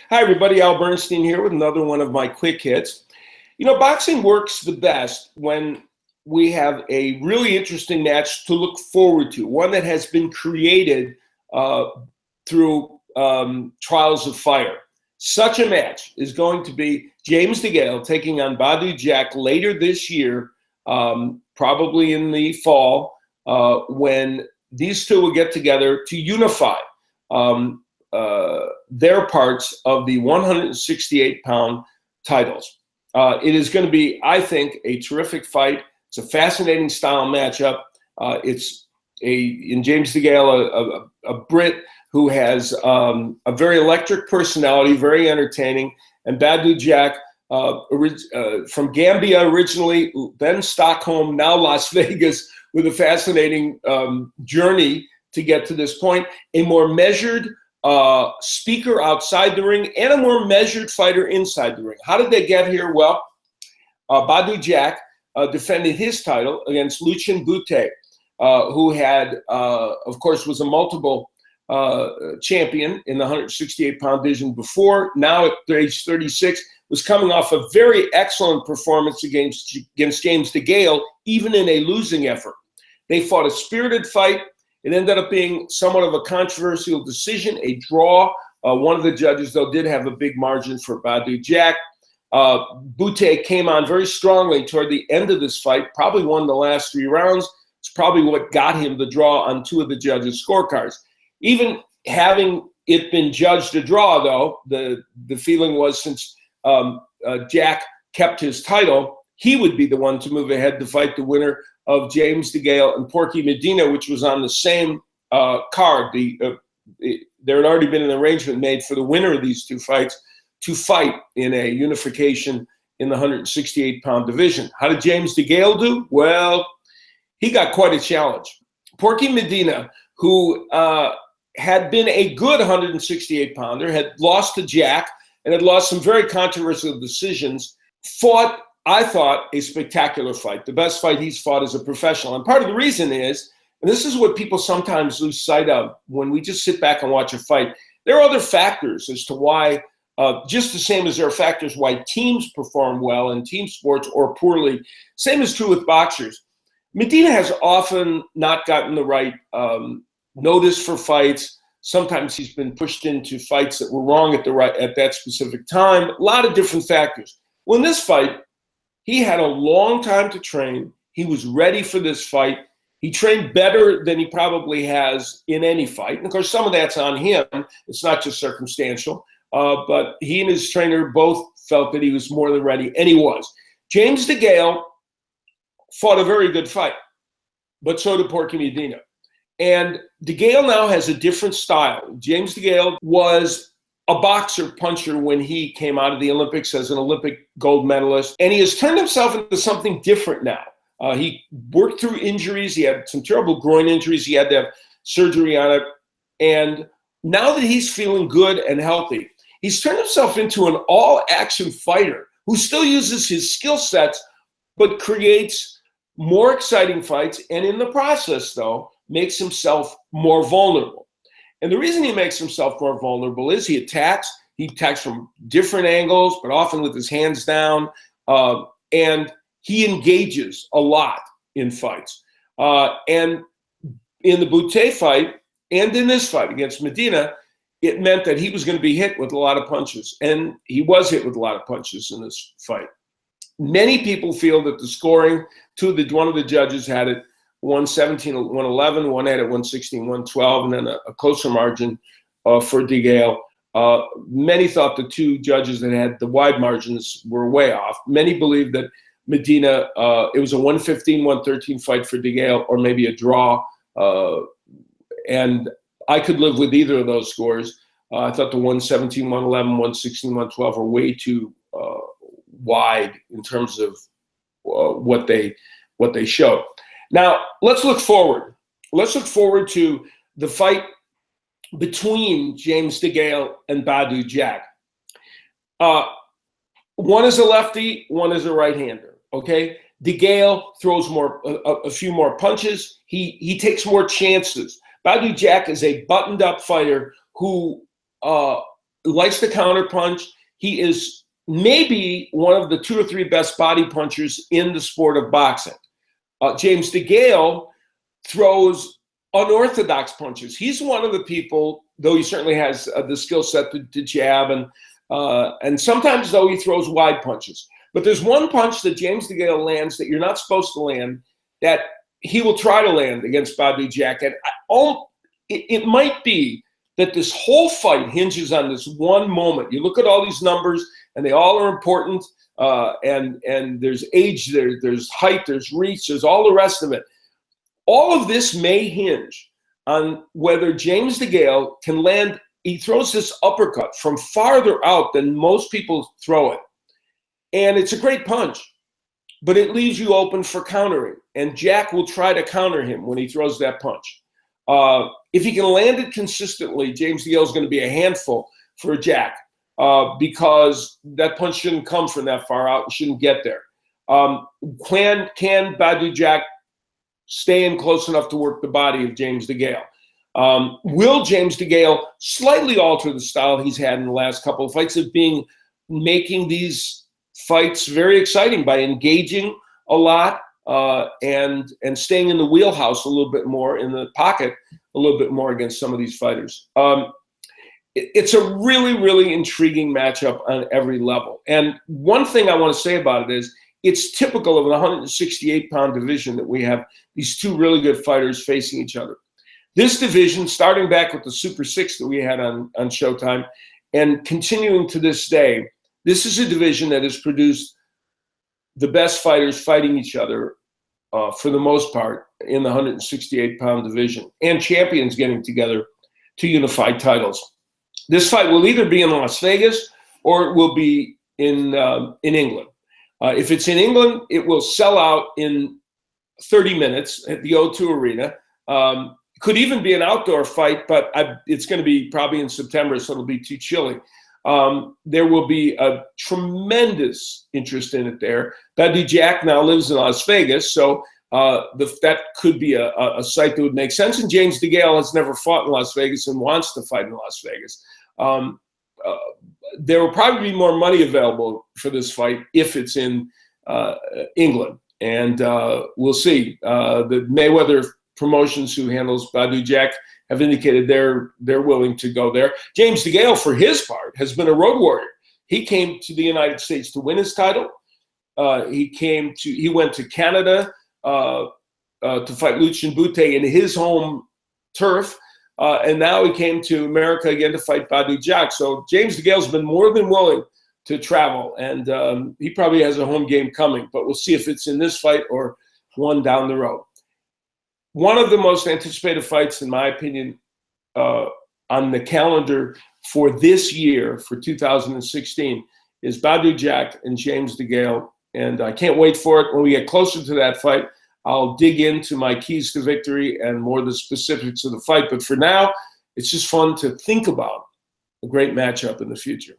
Hi, everybody. Al Bernstein here with another one of my quick hits. You know, boxing works the best when we have a really interesting match to look forward to, one that has been created through trials of fire. Such a match is going to be James DeGale taking on Badu Jack later this year, probably in the fall, when these two will get together to unify their parts of the 168-pound titles. It is going to be, I think, a terrific fight. It's a fascinating style matchup. It's in James DeGale, a Brit who has a very electric personality, very entertaining, and Badu Jack from Gambia originally, then Stockholm, now Las Vegas, with a fascinating journey to get to this point. A more measured speaker outside the ring and a more measured fighter inside the ring. How did they get here? Well, Badu Jack defended his title against Lucien Boutte, who had, of course, was a multiple champion in the 168-pound division before. Now at age 36, was coming off a very excellent performance against James DeGale, even in a losing effort. They fought a spirited fight. It ended up being somewhat of a controversial decision, a draw. One of the judges, though, did have a big margin for Badu Jack. Boutte came on very strongly toward the end of this fight, probably won the last 3 rounds. It's probably what got him the draw on 2 of the judges' scorecards. Even having it been judged a draw, though, the feeling was since Jack kept his title, he would be the one to move ahead to fight the winner of James DeGale and Porky Medina, which was on the same card. There had already been an arrangement made for the winner of these 2 fights to fight in a unification in the 168-pound division. How did James DeGale do? Well, he got quite a challenge. Porky Medina, who had been a good 168-pounder, had lost to Jack and had lost some very controversial decisions, fought, I thought, a spectacular fight, the best fight he's fought as a professional. And part of the reason is, and this is what people sometimes lose sight of when we just sit back and watch a fight, there are other factors as to why, just the same as there are factors why teams perform well in team sports or poorly. Same is true with boxers. Medina has often not gotten the right notice for fights. Sometimes he's been pushed into fights that were wrong at that specific time. A lot of different factors. Well, in this fight, he had a long time to train. He was ready for this fight. He trained better than he probably has in any fight. And of course, some of that's on him. It's not just circumstantial. But he and his trainer both felt that he was more than ready, and he was. James DeGale fought a very good fight, but so did Porky Medina. And DeGale now has a different style. James DeGale was a boxer puncher when he came out of the Olympics as an Olympic gold medalist, and he has turned himself into something different now. He worked through injuries. He had some terrible groin injuries. He had to have surgery on it. And now that he's feeling good and healthy, he's turned himself into an all-action fighter who still uses his skill sets but creates more exciting fights, and in the process, though, makes himself more vulnerable. And the reason he makes himself more vulnerable is he attacks from different angles, but often with his hands down, and he engages a lot in fights. And in the Boutte fight and in this fight against Medina, it meant that he was going to be hit with a lot of punches, and he was hit with a lot of punches in this fight. Many people feel that the scoring, one of the judges had it 117, 111, one had it 116, 112, and then a closer margin for DeGale. Many thought the 2 judges that had the wide margins were way off. Many believe that Medina, it was a 115, 113 fight for DeGale, or maybe a draw. And I could live with either of those scores. I thought the 117, 111, 116, 112 were way too wide in terms of what they show. Now, let's look forward. Let's look forward to the fight between James DeGale and Badu Jack. One is a lefty, one is a right-hander, okay? DeGale throws a few more punches. He takes more chances. Badu Jack is a buttoned-up fighter who likes to counterpunch. He is maybe one of the 2 or 3 best body punchers in the sport of boxing. James DeGale throws unorthodox punches. He's one of the people, though he certainly has the skill set to jab, and sometimes, though, he throws wide punches. But there's one punch that James DeGale lands that you're not supposed to land that he will try to land against Badu Jack. And it might be that this whole fight hinges on this one moment. You look at all these numbers, and they all are important, and there's age, there's height, there's reach, there's all the rest of it. All of this may hinge on whether James DeGale can land. He throws this uppercut from farther out than most people throw it. And it's a great punch, but it leaves you open for countering. And Jack will try to counter him when he throws that punch. If he can land it consistently, James DeGale is going to be a handful for Jack because that punch shouldn't come from that far out and shouldn't get there. Can Badu Jack stay in close enough to work the body of James DeGale? Will James DeGale slightly alter the style he's had in the last couple of fights of making these fights very exciting by engaging a lot and staying in the wheelhouse a little bit more, in the pocket a little bit more against some of these fighters? It's a really, really intriguing matchup on every level. And one thing I want to say about it is it's typical of an 168-pound division that we have these 2 really good fighters facing each other. This division, starting back with the Super 6 that we had on Showtime and continuing to this day, this is a division that has produced the best fighters fighting each other for the most part in the 168-pound division, and champions getting together to unify titles. This fight will either be in Las Vegas or it will be in England. If it's in England, it will sell out in 30 minutes at the O2 Arena. Could even be an outdoor fight, but it's going to be probably in September, so it'll be too chilly. There will be a tremendous interest in it there. Badu Jack now lives in Las Vegas, so that could be a site that would make sense. And James DeGale has never fought in Las Vegas and wants to fight in Las Vegas. There will probably be more money available for this fight if it's in England, and we'll see. The Mayweather Promotions, who handles Badu Jack, have indicated they're willing to go there. James DeGale, for his part, has been a road warrior. He came to the United States to win his title. He went to Canada to fight Lucien Bute in his home turf, and now he came to America again to fight Badu Jack. So James DeGale's been more than willing to travel, and he probably has a home game coming. But we'll see if it's in this fight or one down the road. One of the most anticipated fights, in my opinion, on the calendar for this year, for 2016, is Badu Jack and James DeGale. And I can't wait for it. When we get closer to that fight, I'll dig into my keys to victory and more the specifics of the fight. But for now, it's just fun to think about a great matchup in the future.